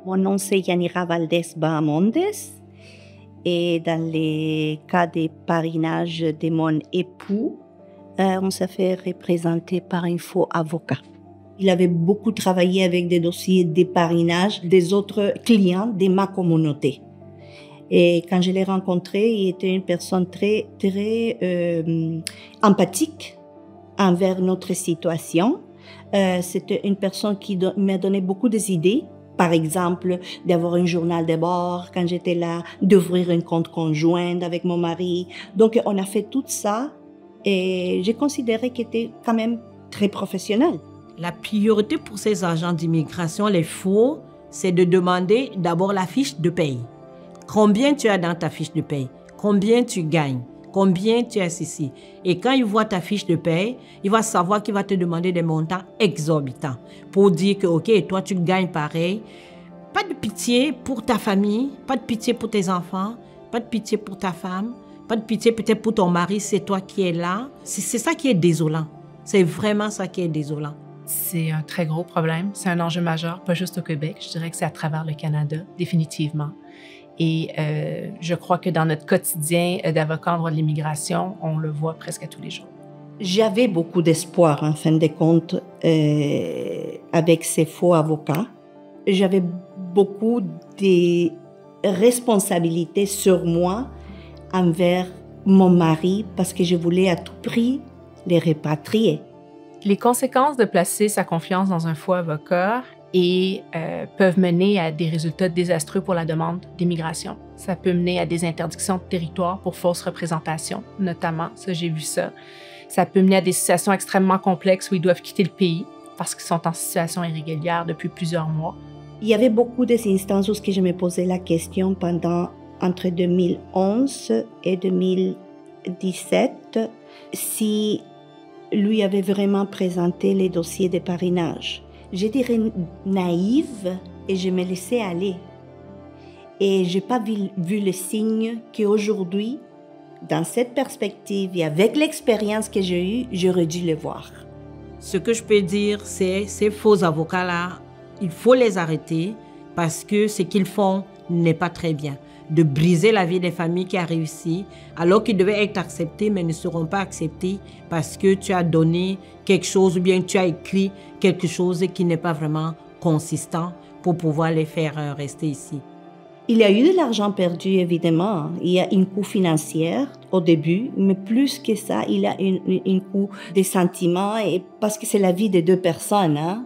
Mon nom c'est Yanira Valdez Bahamondes et dans les cas de parrainage de mon époux, on s'est fait représenter par un faux avocat. Il avait beaucoup travaillé avec des dossiers de parrainage des autres clients de ma communauté. Et quand je l'ai rencontré, il était une personne très empathique envers notre situation. C'était une personne qui m'a donné beaucoup d'idées. Par exemple, d'avoir un journal de bord quand j'étais là, d'ouvrir un compte conjoint avec mon mari. Donc, on a fait tout ça et j'ai considéré qu'il était quand même très professionnel. La priorité pour ces agents d'immigration, les faux, c'est de demander d'abord la fiche de paye. Combien tu as dans ta fiche de paye? Combien tu gagnes? Combien tu as ici? Et quand il voit ta fiche de paye, il va savoir qu'il va te demander des montants exorbitants pour dire que, OK, toi, tu gagnes pareil. Pas de pitié pour ta famille, pas de pitié pour tes enfants, pas de pitié pour ta femme, pas de pitié peut-être pour ton mari, c'est toi qui es là. C'est ça qui est désolant. C'est vraiment ça qui est désolant. C'est un très gros problème. C'est un enjeu majeur, pas juste au Québec. Je dirais que c'est à travers le Canada, définitivement. Et je crois que dans notre quotidien d'avocat en droit de l'immigration, on le voit presque tous les jours. J'avais beaucoup d'espoir, en fin de compte, avec ces faux avocats. J'avais beaucoup de responsabilités sur moi envers mon mari parce que je voulais à tout prix les répatrier. Les conséquences de placer sa confiance dans un faux avocat peuvent mener à des résultats désastreux pour la demande d'immigration. Ça peut mener à des interdictions de territoire pour fausse représentation, notamment, ça j'ai vu ça. Ça peut mener à des situations extrêmement complexes où ils doivent quitter le pays parce qu'ils sont en situation irrégulière depuis plusieurs mois. Il y avait beaucoup d'instances où je me posais la question entre 2011 et 2017 si lui avait vraiment présenté les dossiers de parrainage. Je dirais naïve et je me laissais aller. Et je n'ai pas vu le signe qu'aujourd'hui, dans cette perspective et avec l'expérience que j'ai eue, j'aurais dû le voir. Ce que je peux dire, c'est ces faux avocats-là, il faut les arrêter parce que ce qu'ils font n'est pas très bien. De briser la vie des familles qui a réussi, alors qu'ils devaient être acceptés, mais ne seront pas acceptés parce que tu as donné quelque chose ou bien tu as écrit quelque chose qui n'est pas vraiment consistant pour pouvoir les faire rester ici. Il y a eu de l'argent perdu, évidemment. Il y a un coût financier au début, mais plus que ça, il y a un coût des sentiments, et parce que c'est la vie de deux personnes, hein?